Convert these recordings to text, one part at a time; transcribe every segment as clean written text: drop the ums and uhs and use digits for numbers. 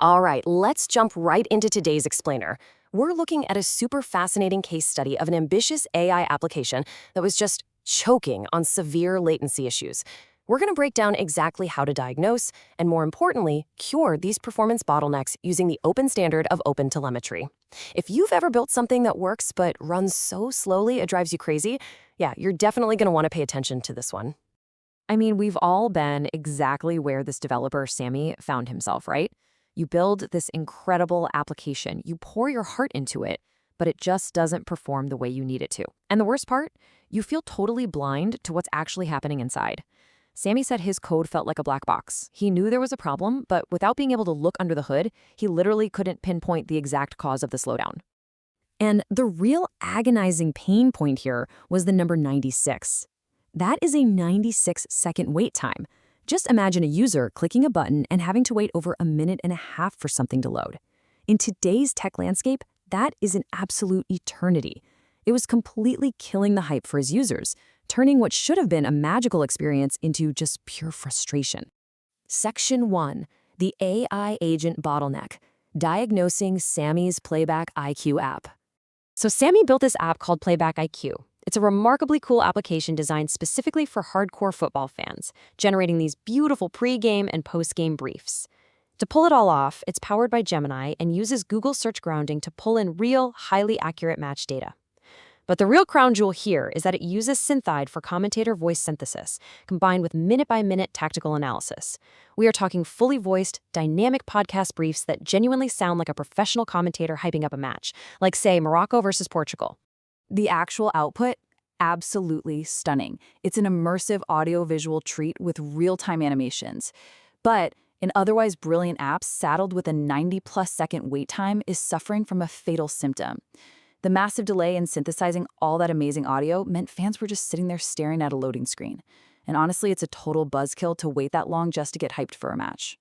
All right, let's jump right into today's explainer. We're looking at a super fascinating case study of an ambitious AI application that was just choking on severe latency issues. We're going to break down exactly how to diagnose and, more importantly, cure these performance bottlenecks using the open standard of OpenTelemetry. If you've ever built something that works but runs so slowly it drives you crazy, yeah, you're definitely going to want to pay attention to this one. I mean, we've all been exactly where this developer, Sammy, found himself, right? You build this incredible application, you pour your heart into it, but it just doesn't perform the way you need it to. And the worst part, you feel totally blind to what's actually happening inside. Sammy said his code felt like a black box. He knew there was a problem, but without being able to look under the hood, he literally couldn't pinpoint the exact cause of the slowdown. And the real agonizing pain point here was the number 96. That is a 96-second wait time. Just imagine a user clicking a button and having to wait over a minute and a half for something to load. In today's tech landscape, that is an absolute eternity. It was completely killing the hype for his users, turning what should have been a magical experience into just pure frustration. Section 1. The AI Agent Bottleneck. Diagnosing Sammy's Playback IQ app. So Sammy built this app called Playback IQ. It's a remarkably cool application designed specifically for hardcore football fans, generating these beautiful pre-game and post-game briefs. To pull it all off, it's powered by Gemini and uses Google search grounding to pull in real, highly accurate match data. But the real crown jewel here is that it uses synthesized for commentator voice synthesis, combined with minute-by-minute tactical analysis. We are talking fully voiced, dynamic podcast briefs that genuinely sound like a professional commentator hyping up a match, like, say, Morocco versus Portugal. The actual output? Absolutely stunning. It's an immersive audio-visual treat with real-time animations. But an otherwise brilliant app saddled with a 90-plus second wait time is suffering from a fatal symptom. The massive delay in synthesizing all that amazing audio meant fans were just sitting there staring at a loading screen. And honestly, it's a total buzzkill to wait that long just to get hyped for a match.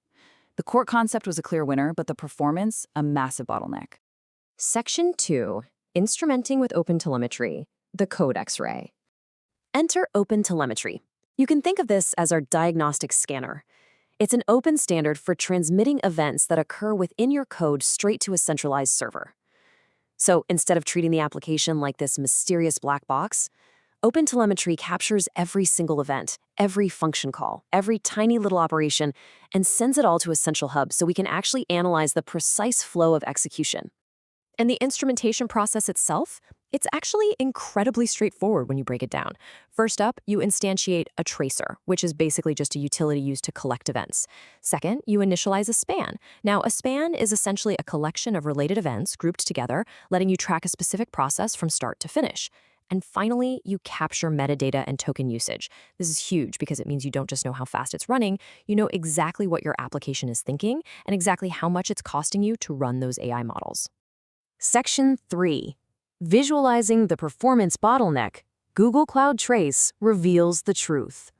The core concept was a clear winner, but the performance, a massive bottleneck. Section 2. Instrumenting with OpenTelemetry, the code X-ray. Enter OpenTelemetry. You can think of this as our diagnostic scanner. It's an open standard for transmitting events that occur within your code straight to a centralized server. So instead of treating the application like this mysterious black box, OpenTelemetry captures every single event, every function call, every tiny little operation, and sends it all to a central hub so we can actually analyze the precise flow of execution. And the instrumentation process itself, it's actually incredibly straightforward when you break it down. First up, you instantiate a tracer, which is basically just a utility used to collect events. Second, you initialize a span. Now, a span is essentially a collection of related events grouped together, letting you track a specific process from start to finish. And finally, you capture metadata and token usage. This is huge because it means you don't just know how fast it's running, you know exactly what your application is thinking and exactly how much it's costing you to run those AI models. Section 3. Visualizing the performance bottleneck, Google Cloud Trace reveals the truth.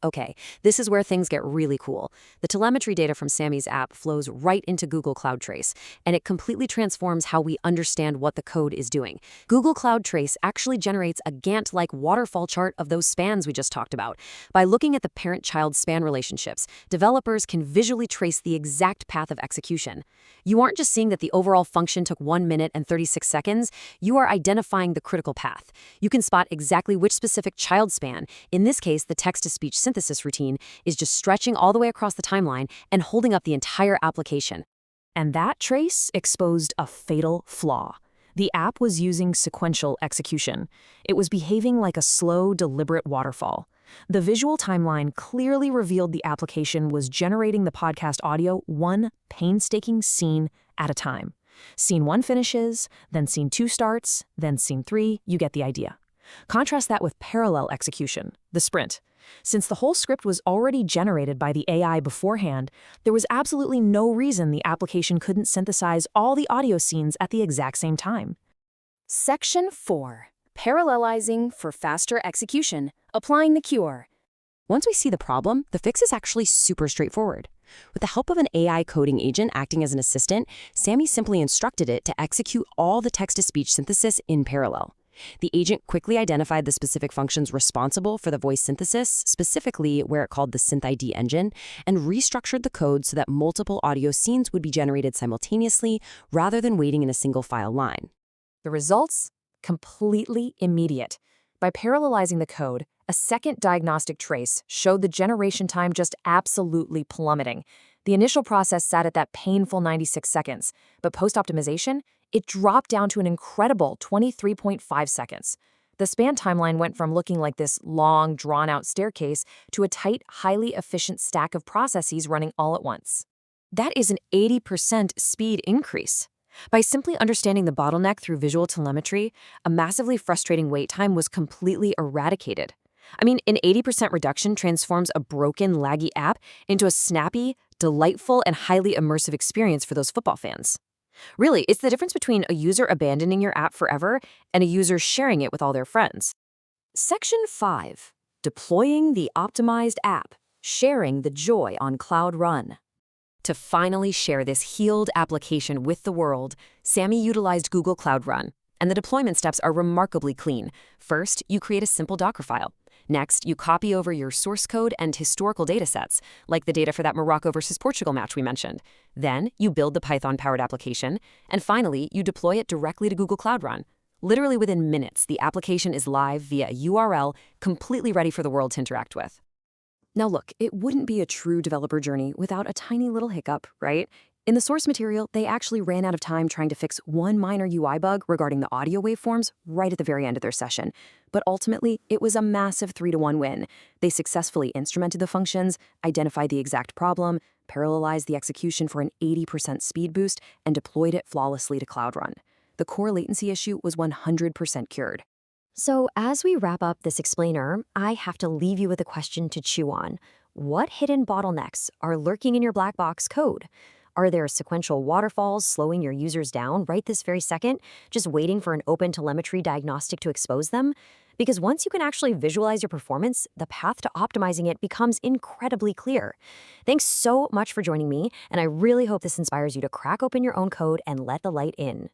Okay, this is where things get really cool. The telemetry data from Sammy's app flows right into Google Cloud Trace, and it completely transforms how we understand what the code is doing. Google Cloud Trace actually generates a Gantt-like waterfall chart of those spans we just talked about. By looking at the parent-child span relationships, developers can visually trace the exact path of execution. You aren't just seeing that the overall function took 1 minute and 36 seconds, you are identifying the critical path. You can spot exactly which specific child span, in this case the text-to-speech synthesis routine, is just stretching all the way across the timeline and holding up the entire application. And that trace exposed a fatal flaw. The app was using sequential execution. It was behaving like a slow, deliberate waterfall. The visual timeline clearly revealed the application was generating the podcast audio one painstaking scene at a time. Scene 1 finishes, then Scene 2 starts, then Scene 3, you get the idea. Contrast that with parallel execution, the sprint. Since the whole script was already generated by the AI beforehand, there was absolutely no reason the application couldn't synthesize all the audio scenes at the exact same time. Section 4. Parallelizing for faster execution, applying the cure. Once we see the problem, the fix is actually super straightforward. With the help of an AI coding agent acting as an assistant, Sammy simply instructed it to execute all the text-to-speech synthesis in parallel. The agent quickly identified the specific functions responsible for the voice synthesis, specifically where it called the synth ID engine, and restructured the code so that multiple audio scenes would be generated simultaneously rather than waiting in a single file line. The results? Completely immediate. By parallelizing the code, a second diagnostic trace showed the generation time just absolutely plummeting. The initial process sat at that painful 96 seconds, but post-optimization, it dropped down to an incredible 23.5 seconds. The span timeline went from looking like this long, drawn-out staircase to a tight, highly efficient stack of processes running all at once. That is an 80% speed increase. By simply understanding the bottleneck through visual telemetry, a massively frustrating wait time was completely eradicated. I mean, an 80% reduction transforms a broken, laggy app into a snappy, delightful, and highly immersive experience for those football fans. Really, it's the difference between a user abandoning your app forever and a user sharing it with all their friends. Section 5. Deploying the optimized app, sharing the joy on Cloud Run. To finally share this healed application with the world, Sammy utilized Google Cloud Run, and the deployment steps are remarkably clean. First, you create a simple Docker file. Next, you copy over your source code and historical datasets, like the data for that Morocco versus Portugal match we mentioned. Then, you build the Python-powered application, and finally, you deploy it directly to Google Cloud Run. Literally within minutes, the application is live via a URL, completely ready for the world to interact with. Now look, it wouldn't be a true developer journey without a tiny little hiccup, right? In the source material, they actually ran out of time trying to fix one minor UI bug regarding the audio waveforms right at the very end of their session. But ultimately, it was a massive 3-to-1 win. They successfully instrumented the functions, identified the exact problem, parallelized the execution for an 80% speed boost, and deployed it flawlessly to Cloud Run. The core latency issue was 100% cured. So as we wrap up this explainer, I have to leave you with a question to chew on. What hidden bottlenecks are lurking in your black box code? Are there sequential waterfalls slowing your users down right this very second, just waiting for an OpenTelemetry diagnostic to expose them? Because once you can actually visualize your performance, the path to optimizing it becomes incredibly clear. Thanks so much for joining me, and I really hope this inspires you to crack open your own code and let the light in.